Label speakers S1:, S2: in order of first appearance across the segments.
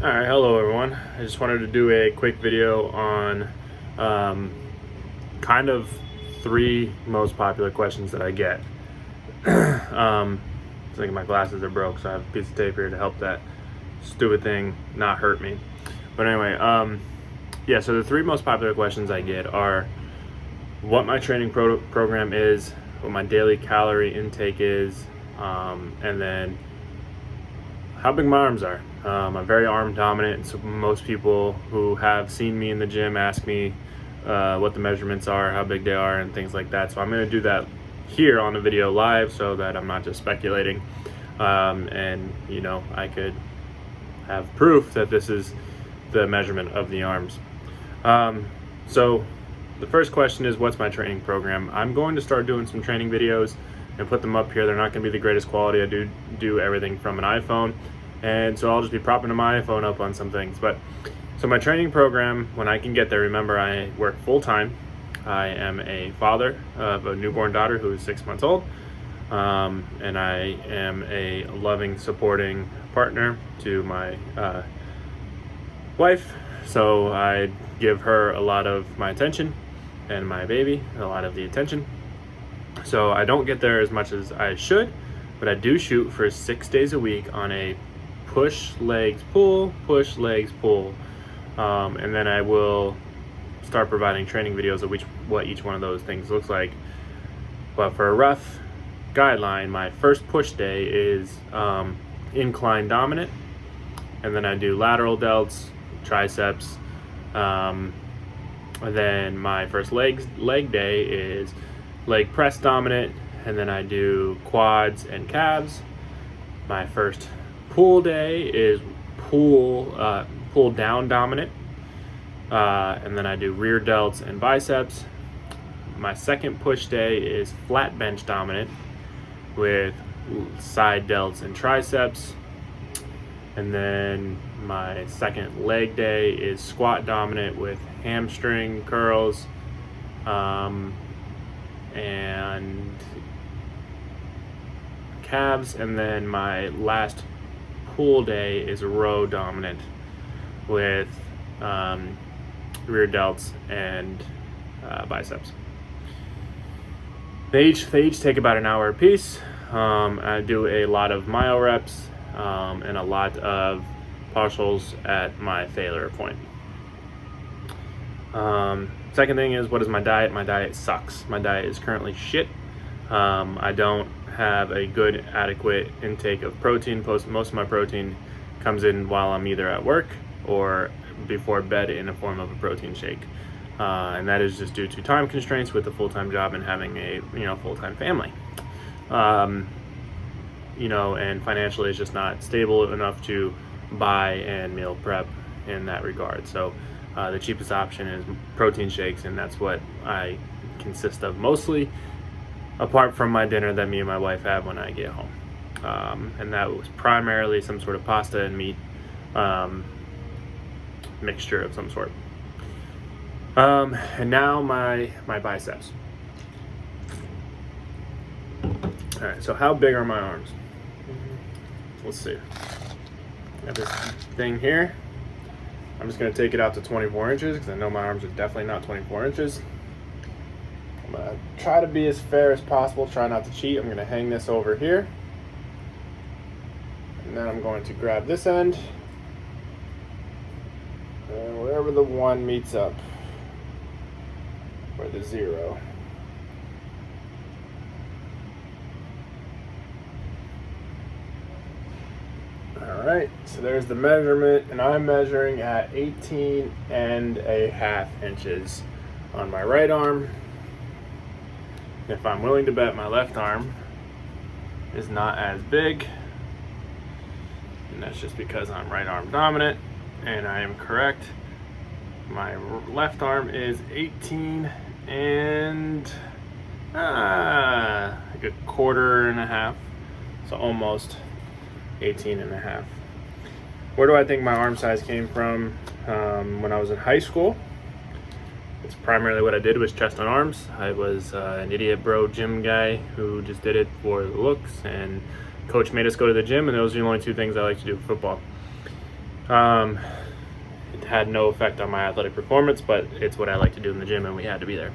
S1: Alright, hello everyone. I just wanted to do a quick video on kind of 3 most popular questions that I get. I think my glasses are broke, so I have a piece of tape here to help that stupid thing not hurt me. But anyway, yeah, so the 3 most popular questions I get are what my training program is, what my daily calorie intake is, and then how big my arms are. I'm very arm dominant, so most people who have seen me in the gym ask me what the measurements are, how big they are, and things like that. So I'm going to do that here on the video live so that I'm not just speculating, and you know, I could have proof that this is the measurement of the arms. So the first question is, what's my training program? I'm going to start doing some training videos and put them up here. They're not going to be the greatest quality. I do everything from an iPhone, and so I'll just be propping my iPhone up on some things. But so my training program, when I can get there, remember I work full-time. I am a father of a newborn daughter who is 6 months old, and I am a loving, supporting partner to my wife. So I give her a lot of my attention, and my baby a lot of the attention. So I don't get there as much as I should, but I do shoot for 6 days a week on a push legs pull, and then I will start providing training videos of what each one of those things looks like. But for a rough guideline, my first push day is incline dominant, and then I do lateral delts, triceps, and then my first leg day is leg press dominant, and then I do quads and calves. My first pull day is pull down dominant, and then I do rear delts and biceps. My second push day is flat bench dominant with side delts and triceps, and then my second leg day is squat dominant with hamstring curls, and calves, and then my last pull day is row dominant with rear delts and biceps. They each take about an hour apiece. I do a lot of myo reps and a lot of partials at my failure point. Second thing is, what is my diet? My diet sucks. My diet is currently shit. I don't have a good, adequate intake of protein. Most of my protein comes in while I'm either at work or before bed in a form of a protein shake. And that is just due to time constraints with a full-time job and having a full-time family. And financially it's just not stable enough to buy and meal prep in that regard. So the cheapest option is protein shakes, and that's what I consist of mostly, apart from my dinner that me and my wife have when I get home. And that was primarily some sort of pasta and meat mixture of some sort. And now my biceps. All right, so how big are my arms? Let's see. I got this thing here. I'm just going to take it out to 24 inches because I know my arms are definitely not 24 inches. I'm going to try to be as fair as possible, try not to cheat. I'm going to hang this over here. And then I'm going to grab this end. And wherever the 1 meets up, or the 0. Alright, so there's the measurement, and I'm measuring at 18.5 inches on my right arm. If I'm willing to bet, my left arm is not as big, and that's just because I'm right arm dominant, and I am correct. My left arm is 18 and like a quarter and a half, so almost 18 and a half. Where do I think my arm size came from? When I was in high school, it's primarily what I did was chest and arms. I was an idiot bro gym guy who just did it for the looks, and coach made us go to the gym, and those are the only 2 things I like to do for football. It had no effect on my athletic performance, but it's what I like to do in the gym, and we had to be there.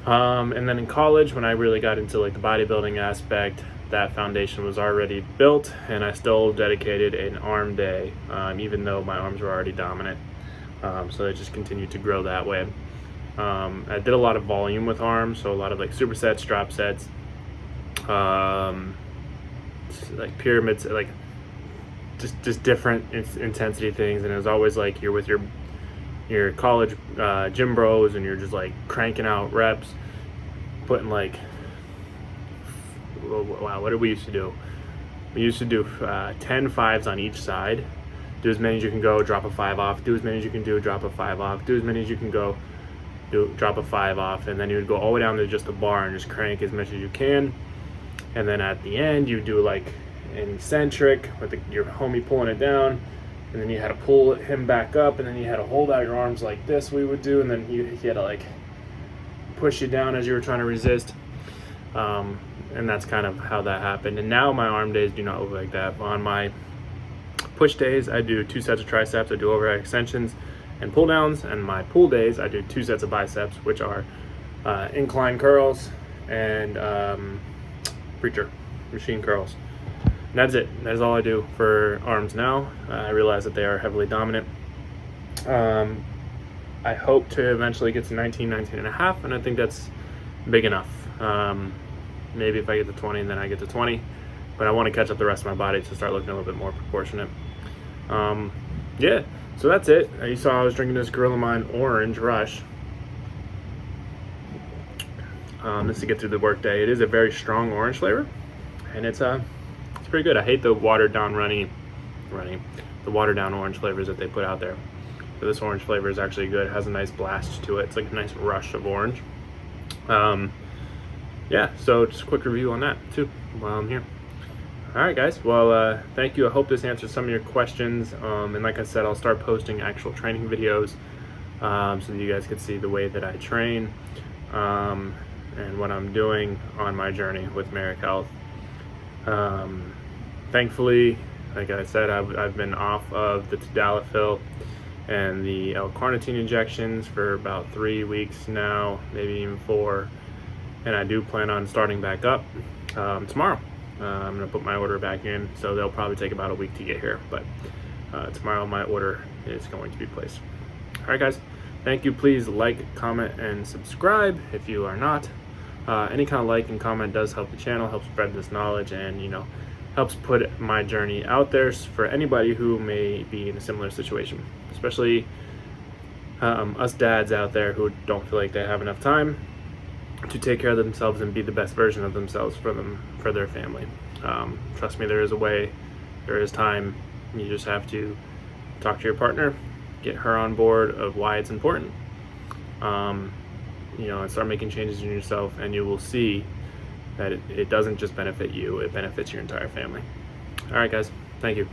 S1: And then in college, when I really got into like the bodybuilding aspect, that foundation was already built, and I still dedicated an arm day, even though my arms were already dominant. So I just continued to grow that way. I did a lot of volume with arms, so a lot of like supersets, drop sets, like pyramids, like just different intensity things. And it was always like you're with your college gym bros, and you're just like cranking out reps, putting like, wow, what did we used to do? We used to do 10 5s on each side. Do as many as you can go, drop a 5 off. Do as many as you can do, drop a 5 off. Do as many as you can go, drop a 5 off. And then you would go all the way down to just a bar and just crank as much as you can. And then at the end, you do like an eccentric with your homie pulling it down. And then you had to pull him back up, and then you had to hold out your arms like this, we would do. And then he had to like push you down as you were trying to resist. And that's kind of how that happened. And now my arm days do not look like that. On my push days, I do 2 sets of triceps, I do overhead extensions and pull downs. And my pull days, I do 2 sets of biceps, which are incline curls and preacher machine curls. And that's it. That is all I do for arms now. I realize that they are heavily dominant. I hope to eventually get to 19 and a half, and I think that's big enough. Maybe if I get to 20, and then I get to 20, but I want to catch up the rest of my body to start looking a little bit more proportionate. Yeah, so that's it. You saw I was drinking this Gorilla Mind Orange Rush. This to get through the workday. It is a very strong orange flavor, and it's pretty good. I hate the watered down the watered down orange flavors that they put out there. So this orange flavor is actually good. It has a nice blast to it. It's like a nice rush of orange. Yeah, so just a quick review on that too while I'm here. All right, guys. Well, thank you. I hope this answers some of your questions. And like I said, I'll start posting actual training videos so that you guys can see the way that I train and what I'm doing on my journey with Merrick Health. Thankfully, like I said, I've been off of the tadalafil and the L-carnitine injections for about 3 weeks now, maybe even 4. And I do plan on starting back up tomorrow. I'm going to put my order back in, so they'll probably take about a week to get here. But tomorrow my order is going to be placed. All right, guys. Thank you. Please like, comment, and subscribe if you are not. Any kind of like and comment does help the channel, helps spread this knowledge, and helps put my journey out there for anybody who may be in a similar situation, especially us dads out there who don't feel like they have enough time to take care of themselves and be the best version of themselves for their family. Trust me, there is a way, there is time. You just have to talk to your partner, get her on board of why it's important, and start making changes in yourself, and you will see that it doesn't just benefit you, it benefits your entire family. All right, guys, thank you.